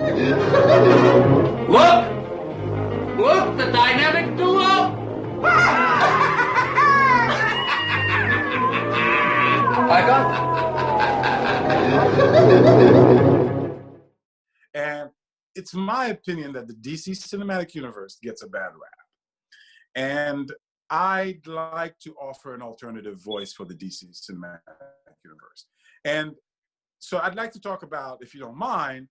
Look! Look, the dynamic duo! I got And it's my opinion that the DC cinematic universe gets a bad rap. And I'd like to offer an alternative voice for the DC cinematic universe. And so I'd like to talk about, if you don't mind,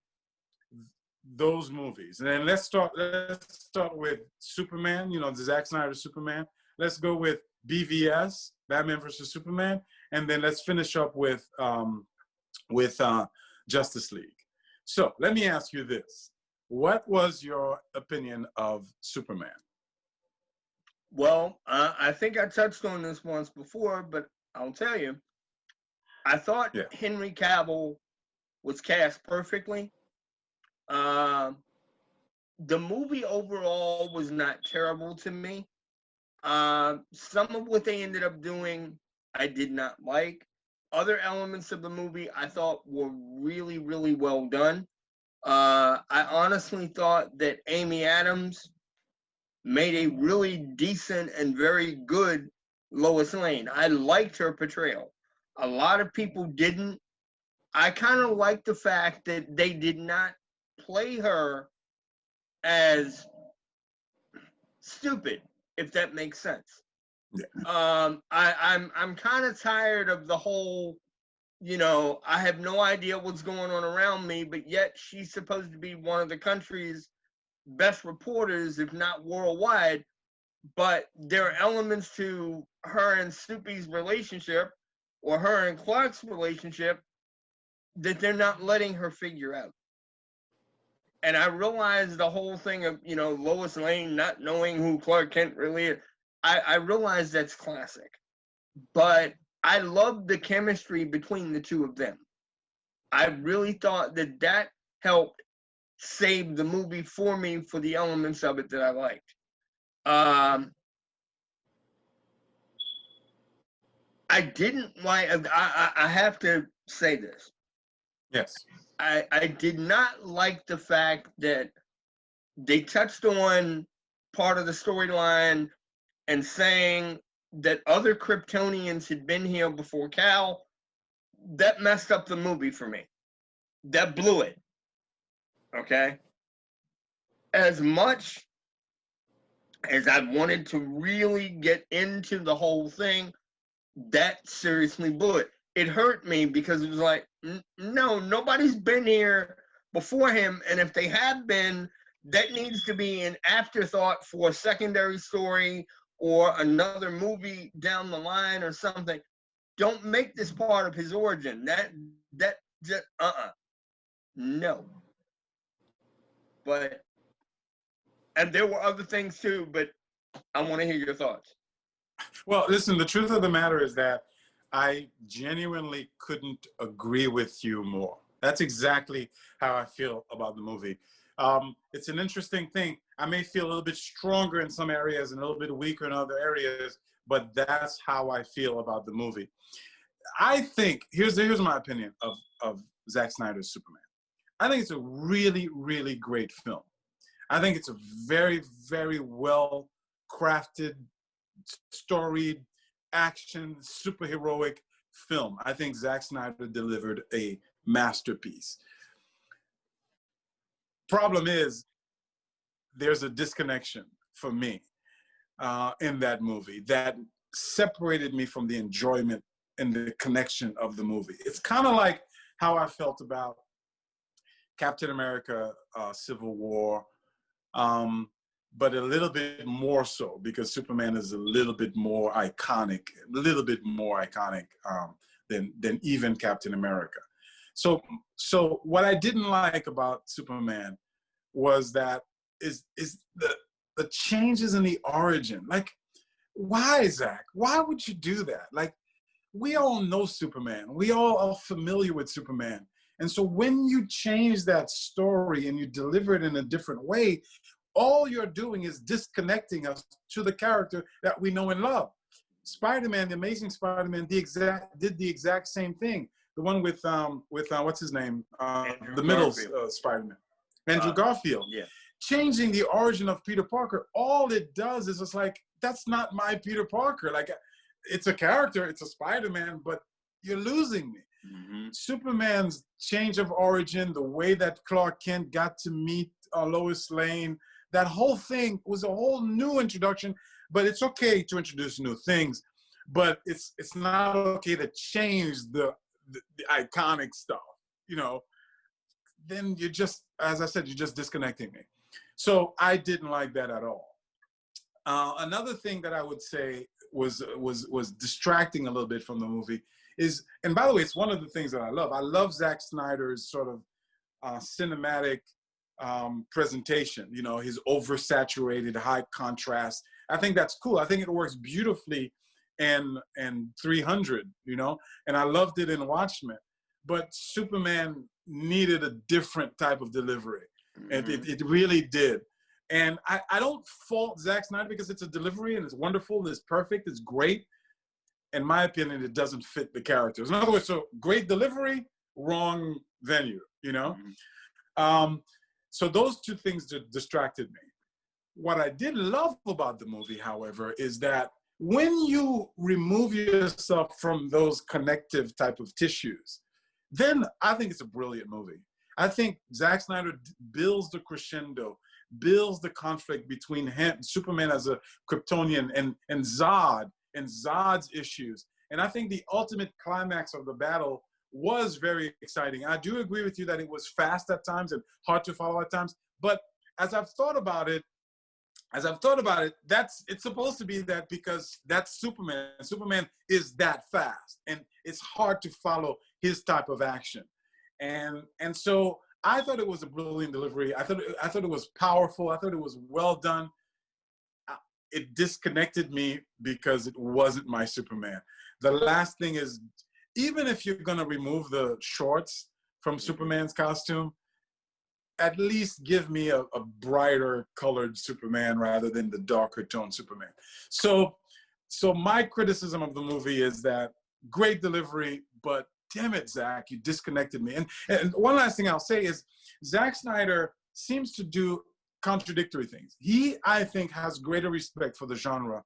those movies. And then let's start with Superman, the Zack Snyder Superman. Let's go with BvS, Batman versus Superman, and then let's finish up with Justice League. So let me ask you this. What was your opinion of Superman? Well, I think I touched on this once before, but I'll tell you, I thought Henry Cavill was cast perfectly. The movie overall was not terrible to me. Some of what they ended up doing, I did not like. Other elements of the movie I thought were really, really well done. I honestly thought that Amy Adams made a really decent and very good Lois Lane. I liked her portrayal. A lot of people didn't. I kind of liked the fact that they did not play her as stupid, if that makes sense. Yeah. I'm kind of tired of the whole, I have no idea what's going on around me, but yet she's supposed to be one of the country's best reporters, if not worldwide. But there are elements to her and Soupy's relationship, or her and Clark's relationship, that they're not letting her figure out. And I realized the whole thing of, Lois Lane not knowing who Clark Kent really is. I realized that's classic. But I loved the chemistry between the two of them. I really thought that helped save the movie for me for the elements of it that I liked. I didn't like, I have to say this. Yes. I did not like the fact that they touched on part of the storyline and saying that other Kryptonians had been here before Cal. That messed up the movie for me. That blew it. Okay? As much as I wanted to really get into the whole thing, that seriously blew it. It hurt me because it was like, no, nobody's been here before him. And if they have been, that needs to be an afterthought for a secondary story or another movie down the line or something. Don't make this part of his origin. No. But, and there were other things too, but I want to hear your thoughts. Well, listen, the truth of the matter is that I genuinely couldn't agree with you more. That's exactly how I feel about the movie. It's an interesting thing. I may feel a little bit stronger in some areas and a little bit weaker in other areas, but that's how I feel about the movie. I think, here's my opinion of Zack Snyder's Superman. I think it's a really, really great film. I think it's a very, very well crafted, storied, action, superheroic film. I think Zack Snyder delivered a masterpiece. Problem is, there's a disconnection for me in that movie that separated me from the enjoyment and the connection of the movie. It's kind of like how I felt about Captain America, Civil War, but a little bit more so because Superman is a little bit more iconic than even Captain America. So what I didn't like about Superman was that is the changes in the origin. Like, why, Zach? Why would you do that? Like, we all know Superman. We all are familiar with Superman. And so when you change that story and you deliver it in a different way, all you're doing is disconnecting us to the character that we know and love. Spider-Man, the Amazing Spider-Man, did the exact same thing. The one with what's his name? The middle Spider-Man. Andrew Garfield. Yeah. Changing the origin of Peter Parker, all it does is it's like, that's not my Peter Parker. Like, it's a character, it's a Spider-Man, but you're losing me. Mm-hmm. Superman's change of origin, the way that Clark Kent got to meet Lois Lane, that whole thing was a whole new introduction. But it's okay to introduce new things, but it's not okay to change the iconic stuff. You know, then you're just, as I said, you're just disconnecting me. So I didn't like that at all. Another thing that I would say was distracting a little bit from the movie is, and by the way, it's one of the things that I love. I love Zack Snyder's sort of cinematic presentation. You know, his oversaturated, high contrast. I think that's cool. I think it works beautifully in 300. You know, and I loved it in Watchmen. But Superman needed a different type of delivery. Mm-hmm. It really did. And I don't fault Zack Snyder because it's a delivery and it's wonderful, it's perfect, it's great. In my opinion, it doesn't fit the characters. In other words, so great delivery, wrong venue, you know? Mm-hmm. So those two things distracted me. What I did love about the movie, however, is that when you remove yourself from those connective type of tissues, then I think it's a brilliant movie. I think Zack Snyder builds the crescendo, builds the conflict between him, Superman as a Kryptonian, and Zod and Zod's issues. And I think the ultimate climax of the battle was very exciting. I do agree with you that it was fast at times and hard to follow at times. But as I've thought about it, it's supposed to be that because that's Superman. Superman is that fast, and it's hard to follow his type of action. And so I thought it was a brilliant delivery. I thought it was powerful. I thought it was well done. It disconnected me because it wasn't my Superman. The last thing is, even if you're gonna remove the shorts from Superman's costume, at least give me a brighter colored Superman rather than the darker toned Superman. So my criticism of the movie is that great delivery, but damn it, Zach, you disconnected me. And one last thing I'll say is Zack Snyder seems to do contradictory things. He, I think, has greater respect for the genre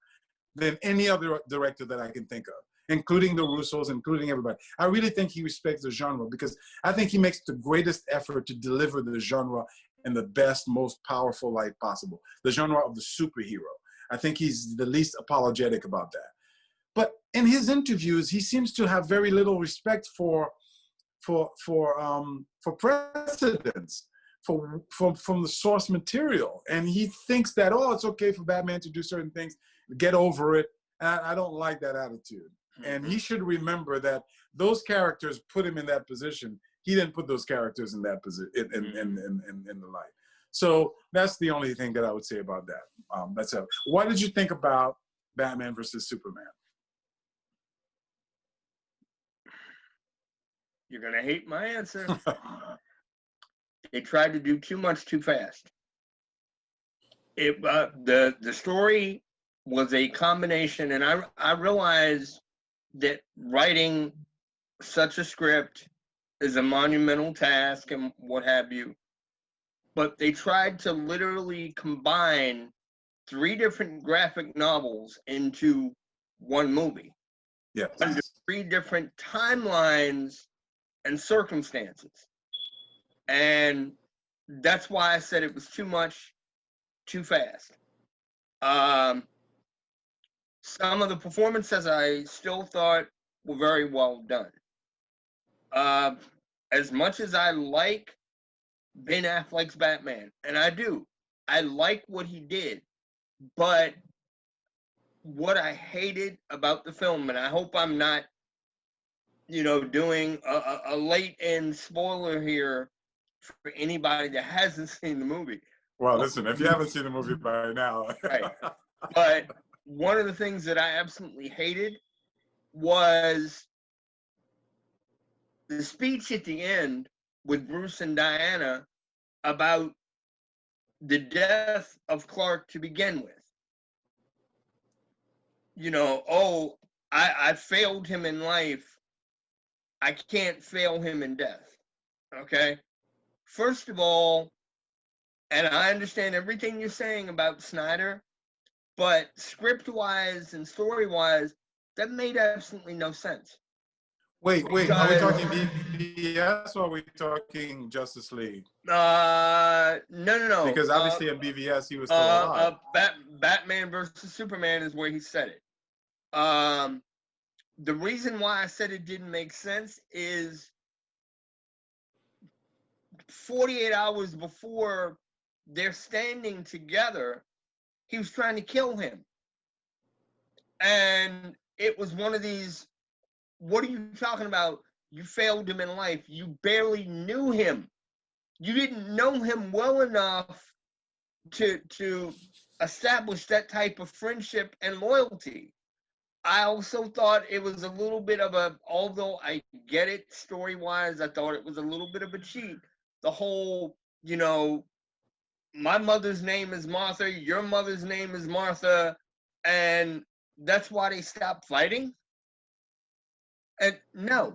than any other director that I can think of, including the Russos, including everybody. I really think he respects the genre because I think he makes the greatest effort to deliver the genre in the best, most powerful light possible, the genre of the superhero. I think he's the least apologetic about that. But in his interviews, he seems to have very little respect for precedents, from the source material. And he thinks that, oh, it's okay for Batman to do certain things, get over it. And I don't like that attitude. Mm-hmm. And he should remember that those characters put him in that position. He didn't put those characters in that position, in the light. So that's the only thing that I would say about that. That's it. What did you think about Batman versus Superman? You're going to hate my answer. They tried to do too much too fast. The story was a combination, and I realized that writing such a script is a monumental task and what have you. But they tried to literally combine 3 different graphic novels into one movie. Yes. Under 3 different timelines and circumstances. And that's why I said it was too much, too fast. Some of the performances I still thought were very well done. As much as I like Ben Affleck's Batman, and I like what he did, but what I hated about the film, and I hope I'm not, doing a late end spoiler here for anybody that hasn't seen the movie. Well, listen, if you haven't seen the movie by now. Right. But one of the things that I absolutely hated was the speech at the end with Bruce and Diana about the death of Clark to begin with. I failed him in life. I can't fail him in death. Okay? First of all, And I understand everything you're saying about Snyder, but script-wise and story-wise, that made absolutely no sense. Wait, are we Because talking BvS or are we talking Justice League? no. Because obviously in BvS he was still alive. Batman versus Superman is where he said it. The reason why I said it didn't make sense is 48 hours before they're standing together, he was trying to kill him. And it was one of these, what are you talking about? You failed him in life. You barely knew him. You didn't know him well enough to establish that type of friendship and loyalty. I also thought it was a little bit of a, although I get it story-wise, I thought it was a little bit of a cheat. The whole, my mother's name is Martha, your mother's name is Martha, and that's why they stopped fighting. And no,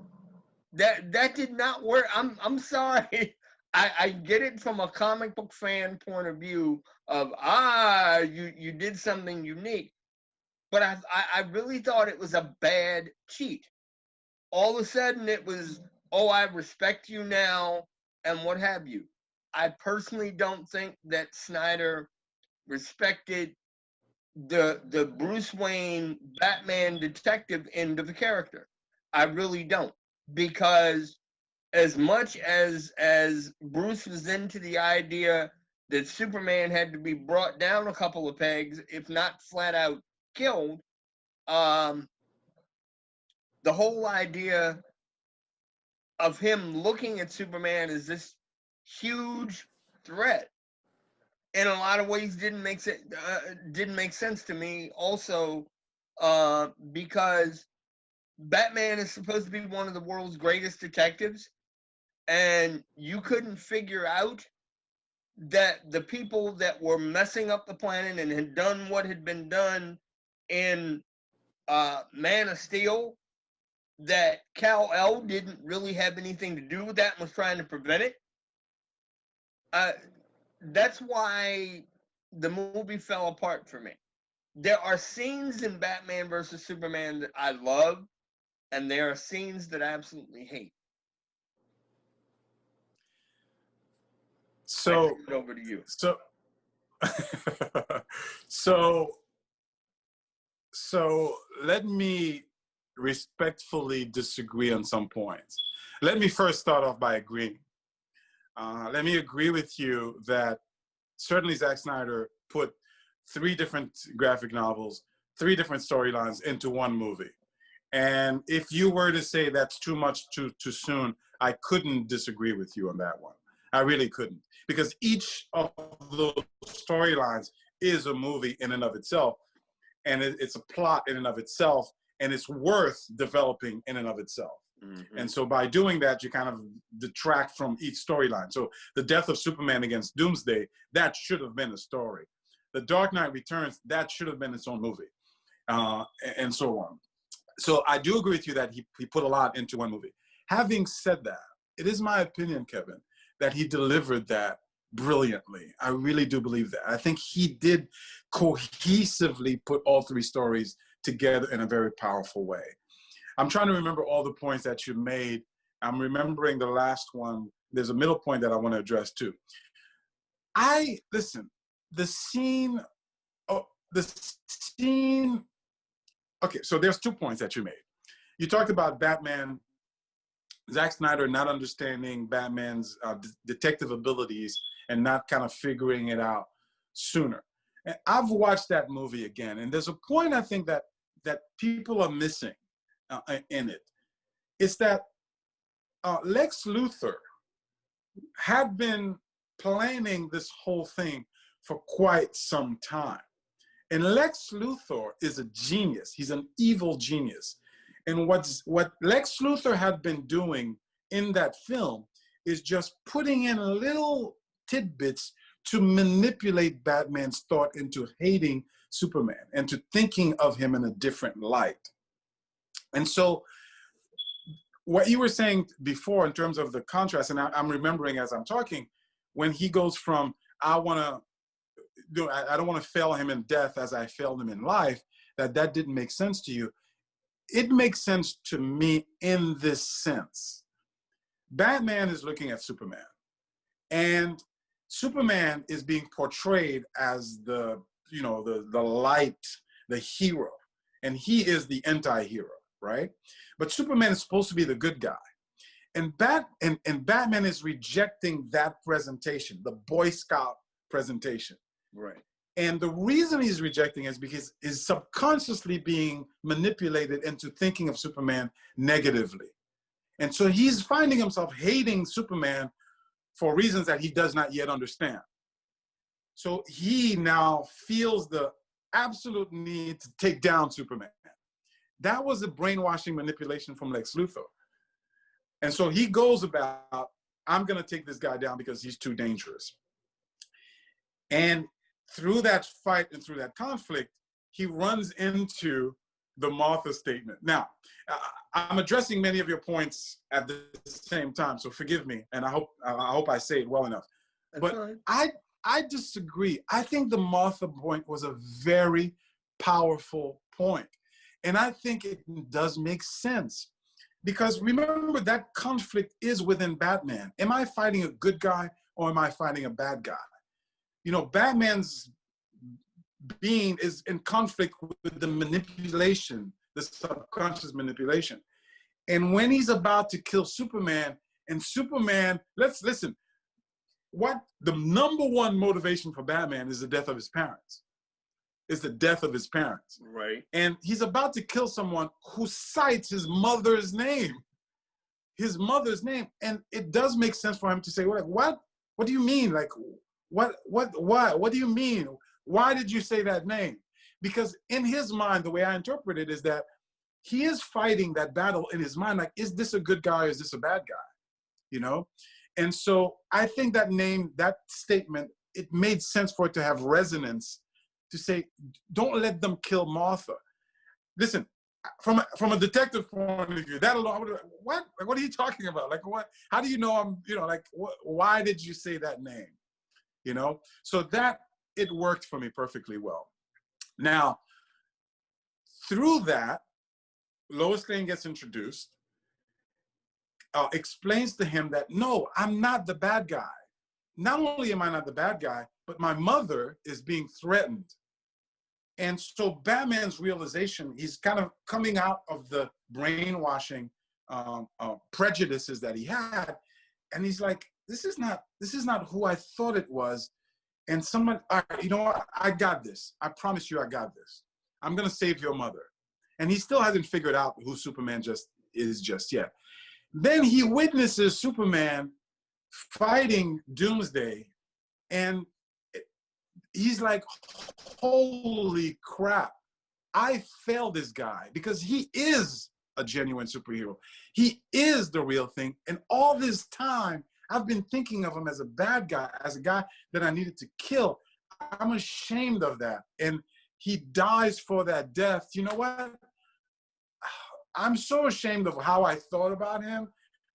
that did not work. I'm sorry. I get it from a comic book fan point of view of you did something unique, but I really thought it was a bad cheat. All of a sudden it was, oh, I respect you now and what have you. I personally don't think that Snyder respected the Bruce Wayne Batman detective end of the character. I really don't, because as much as Bruce was into the idea that Superman had to be brought down a couple of pegs, if not flat out killed, the whole idea of him looking at Superman as this huge threat in a lot of ways didn't make sense to me. Also, because Batman is supposed to be one of the world's greatest detectives, and you couldn't figure out that the people that were messing up the planet and had done what had been done in Man of Steel, that Kal-El didn't really have anything to do with that and was trying to prevent it. That's why the movie fell apart for me. There are scenes in Batman versus Superman that I love, and there are scenes that I absolutely hate. So I turn it over to you. So let me respectfully disagree on some points. Let me first start off by agreeing. Let me agree with you that certainly Zack Snyder put 3 different graphic novels, 3 different storylines into one movie. And if you were to say that's too much too soon, I couldn't disagree with you on that one. I really couldn't. Because each of those storylines is a movie in and of itself. And it's a plot in and of itself. And it's worth developing in and of itself. Mm-hmm. And so by doing that, you kind of detract from each storyline. So the death of Superman against Doomsday, that should have been a story. The Dark Knight Returns, that should have been its own movie, and so on. So I do agree with you that he put a lot into one movie. Having said that, it is my opinion, Kevin, that he delivered that brilliantly. I really do believe that. I think he did cohesively put all 3 stories together in a very powerful way. I'm trying to remember all the points that you made. I'm remembering the last one. There's a middle point that I want to address too. Listen, the scene, okay, so there's 2 points that you made. You talked about Batman, Zack Snyder not understanding Batman's detective abilities and not kind of figuring it out sooner. And I've watched that movie again, and there's a point I think that people are missing in it. It's that Lex Luthor had been planning this whole thing for quite some time. And Lex Luthor is a genius. He's an evil genius. And what Lex Luthor had been doing in that film is just putting in little tidbits to manipulate Batman's thought into hating Superman and to thinking of him in a different light. And so what you were saying before in terms of the contrast, and I'm remembering as I'm talking, when he goes from, I want to do, I don't want to fail him in death as I failed him in life, that didn't make sense to you. It makes sense to me in this sense. Batman is looking at Superman, and Superman is being portrayed as the, you know, the light, the hero, and he is the anti-hero, right? But Superman is supposed to be the good guy. And Batman is rejecting that presentation, the Boy Scout presentation. Right. And the reason he's rejecting it is because he's subconsciously being manipulated into thinking of Superman negatively. And so he's finding himself hating Superman for reasons that he does not yet understand. So he now feels the absolute need to take down Superman. That was a brainwashing manipulation from Lex Luthor. And so he goes about, I'm going to take this guy down because he's too dangerous. And through that fight and through that conflict, he runs into the Martha statement. Now, I'm addressing many of your points at the same time, so forgive me, and I hope I say it well enough. That's But fine. I disagree. I think the Martha point was a very powerful point. And I think it does make sense. Because remember, that conflict is within Batman. Am I fighting a good guy or am I fighting a bad guy? You know, Batman's being is in conflict with the manipulation, the subconscious manipulation. And when he's about to kill Superman, and Superman, let's listen, what the number one motivation for Batman is the death of his parents. Is the death of his parents. Right. And he's about to kill someone who cites his mother's name. His mother's name. And it does make sense for him to say, well, like, what do you mean? Like, why? What do you mean? Why did you say that name? Because in his mind, the way I interpret it is that he is fighting that battle in his mind. Like, is this a good guy or is this a bad guy? You know? And so I think that name, that statement, it made sense for it to have resonance to say, don't let them kill Martha. Listen, from a detective point of view, that alone, what are you talking about? Like, what? How do you know I'm, you know, like, why did you say that name? You know, so that, it worked for me perfectly well. Now, through that, Lois Lane gets introduced, explains to him that, no, I'm not the bad guy. Not only am I not the bad guy, but my mother is being threatened. And so Batman's realization, he's kind of coming out of the brainwashing prejudices that he had. And he's like, this is not who I thought it was. And someone, you know what, I got this. I promise you I got this. I'm gonna save your mother. And he still hasn't figured out who Superman is just yet. Then he witnesses Superman fighting Doomsday, and he's like, holy crap, I failed this guy, because he is a genuine superhero. He is the real thing. And all this time, I've been thinking of him as a bad guy, as a guy that I needed to kill. I'm ashamed of that. And he dies for that death. You know what? I'm so ashamed of how I thought about him.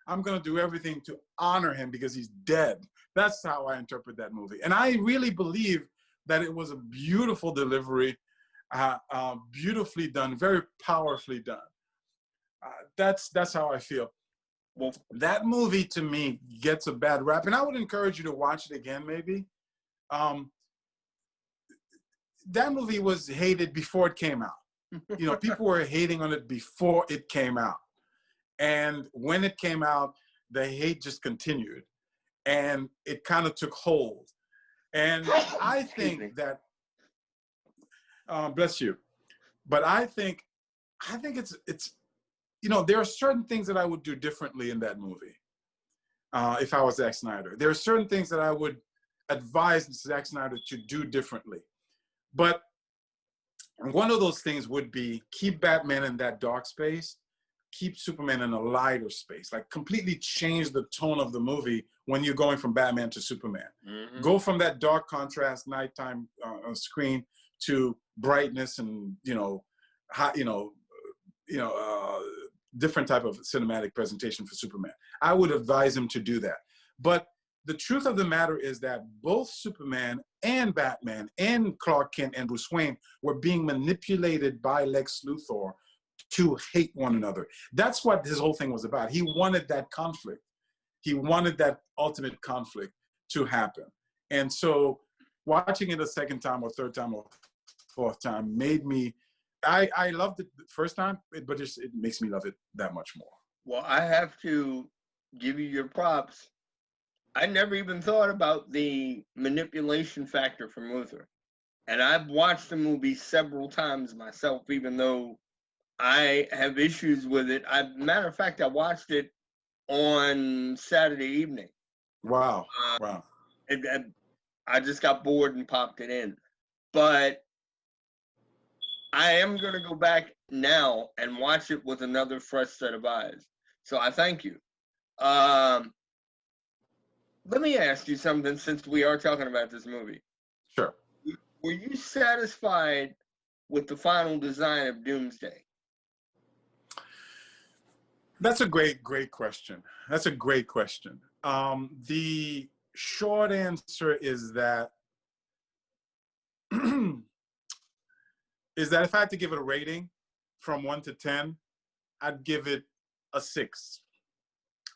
I'm going to do everything to honor him because he's dead. That's how I interpret that movie. And I really believe that it was a beautiful delivery, beautifully done, very powerfully done. That's how I feel. Well, that movie to me gets a bad rap, and I would encourage you to watch it again, maybe. That movie was hated before it came out. You know, people were hating on it before it came out. And when it came out, the hate just continued. And it kind of took hold. And I think that, bless you, but I think it's, you know, there are certain things that I would do differently in that movie if I was Zack Snyder. There are certain things that I would advise Zack Snyder to do differently. But one of those things would be keep Batman in that dark space, keep Superman in a lighter space, like completely change the tone of the movie when you're going from Batman to Superman. Mm-hmm. Go from that dark contrast nighttime screen to brightness and, different type of cinematic presentation for Superman. I would advise him to do that. But the truth of the matter is that both Superman and Batman and Clark Kent and Bruce Wayne were being manipulated by Lex Luthor to hate one another. That's what his whole thing was about. He wanted that conflict. He wanted that ultimate conflict to happen. And so watching it a second time or third time or fourth time made me, I loved it the first time, but it makes me love it that much more. Well, I have to give you your props. I never even thought about the manipulation factor from Luthor. And I've watched the movie several times myself, even though I have issues with it. Matter of fact, I watched it on Saturday evening. Wow. Wow. And I just got bored and popped it in. But I am going to go back now and watch it with another fresh set of eyes. So I thank you. Let me ask you something, since we are talking about this movie. Sure. Were you satisfied with the final design of Doomsday? That's a great question. That's a great question. The short answer is that if I had to give it a rating from 1 to 10, I'd give it a 6.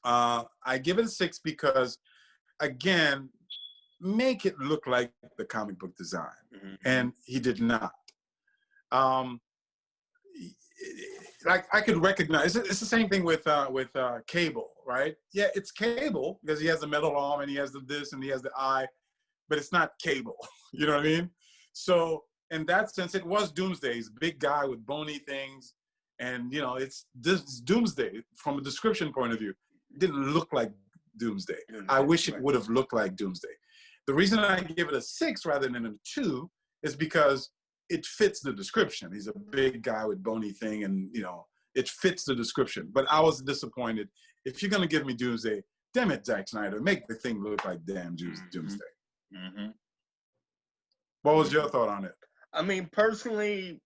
I give it a 6 because, again, make it look like the comic book design, and he did not. Like, I could recognize it's the same thing with Cable, right? Yeah, it's Cable because he has the metal arm and he has the this and he has the eye, but it's not Cable. You know what I mean? So in that sense, it was Doomsday. He's a big guy with bony things, and you know, it's Doomsday from a description point of view. It didn't look like Doomsday. I wish it would have looked like Doomsday. The reason I give it a 6 rather than a 2 is because it fits the description. He's a big guy with bony thing, and you know, it fits the description. But I was disappointed. If you're gonna give me Doomsday, damn it, Zack Snyder, make the thing look like damn Doomsday. What was your thought on it? I mean, personally,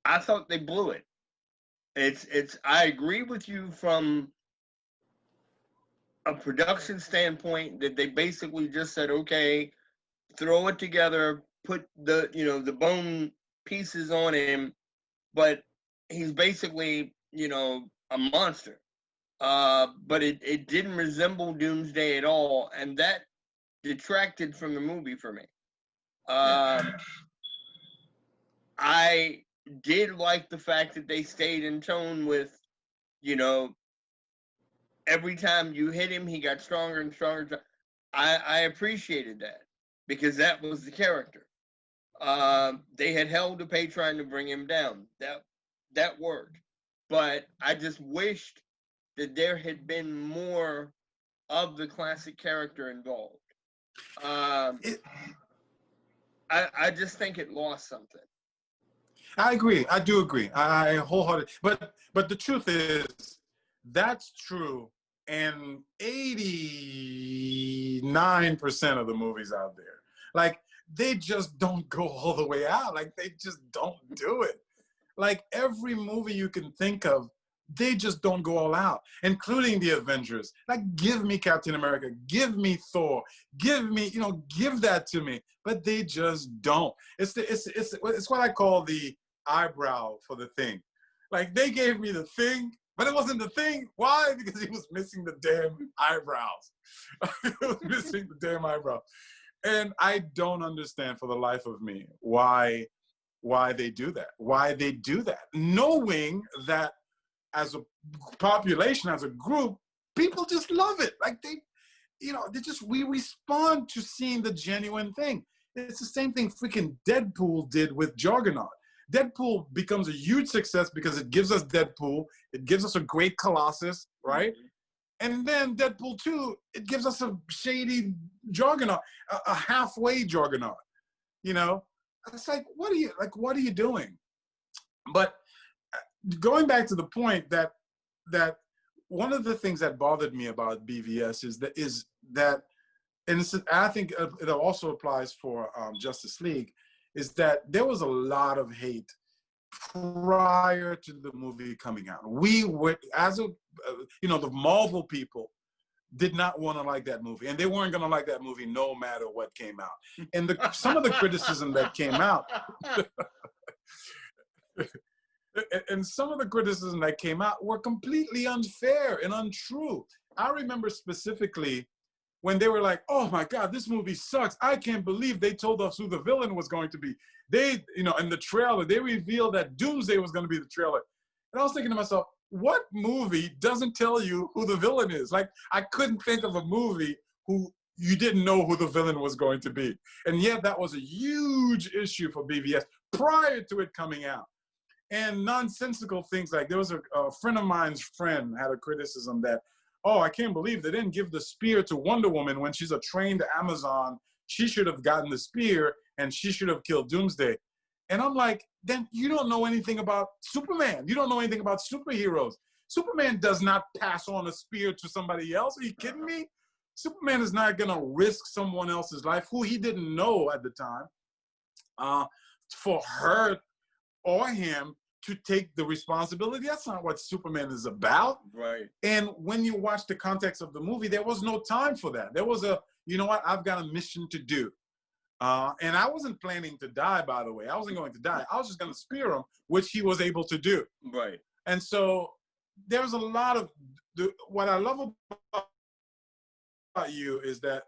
I thought they blew it. I agree with you from a production standpoint that they basically just said, okay, throw it together, put the bone pieces on him, but he's basically, a monster. But it didn't resemble Doomsday at all, and that detracted from the movie for me. I did like the fact that they stayed in tone with, every time you hit him, he got stronger and stronger. I appreciated that because that was the character. They had hell to pay trying to bring him down. That worked. But I just wished that there had been more of the classic character involved. I just think it lost something. I agree. I do agree. I wholeheartedly. But the truth is, that's true in 89% of the movies out there. Like, they just don't go all the way out. Like, they just don't do it. Like, every movie you can think of, they just don't go all out, including the Avengers. Like, give me Captain America, give me Thor, give me, give that to me. But they just don't. It's what I call the eyebrow for the Thing. Like, they gave me the Thing, but it wasn't the Thing. Why? Because he was missing the damn eyebrows. He was missing the damn eyebrows. And I don't understand for the life of me why they do that. Why they do that, knowing that as a population, as a group, people just love it. Like, we respond to seeing the genuine thing. It's the same thing freaking Deadpool did with Juggernaut. Deadpool becomes a huge success because it gives us Deadpool. It gives us a great Colossus, right? And then Deadpool 2, it gives us a shady Juggernaut, a halfway Juggernaut. It's like, what are you doing? But going back to the point that one of the things that bothered me about BvS is that, and I think it also applies for Justice League, is that there was a lot of hate prior to the movie coming out. We were, the Marvel people, did not want to like that movie, and they weren't going to like that movie no matter what came out. And some of the criticism that came out, and some of the criticism that came out were completely unfair and untrue. I remember specifically when they were like, "Oh my God, this movie sucks. I can't believe they told us who the villain was going to be." They, you know, in the trailer, they revealed that Doomsday was going to be the trailer. And I was thinking to myself, what movie doesn't tell you who the villain is? Like, I couldn't think of a movie who you didn't know who the villain was going to be. And yet that was a huge issue for BvS prior to it coming out. And nonsensical things like, there was a friend of mine's friend had a criticism that, oh, I can't believe they didn't give the spear to Wonder Woman when she's a trained Amazon. She should have gotten the spear and she should have killed Doomsday. And I'm like, then you don't know anything about Superman. You don't know anything about superheroes. Superman does not pass on a spear to somebody else. Are you kidding me? Superman is not going to risk someone else's life, who he didn't know at the time, for her or him to take the responsibility. That's not what Superman is about. Right. And when you watch the context of the movie, there was no time for that. There was a, you know what, I've got a mission to do. And I wasn't planning to die, by the way. I wasn't going to die. I was just going to spear him, which he was able to do. Right. And so there's a lot of, what I love about you is that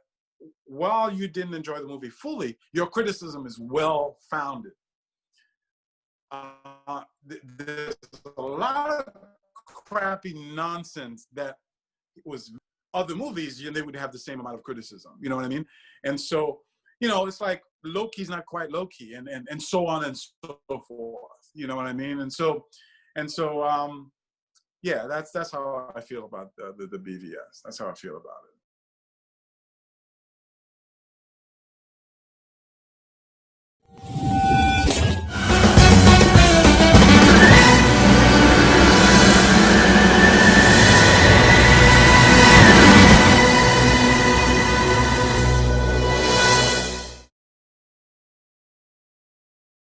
while you didn't enjoy the movie fully, your criticism is well-founded. There's a lot of crappy nonsense that was other movies, and they would have the same amount of criticism. You know what I mean? And so, you know, it's like low-key's not quite low-key, and so on and so forth. You know what I mean? And so, yeah, that's how I feel about the BvS. That's how I feel about it.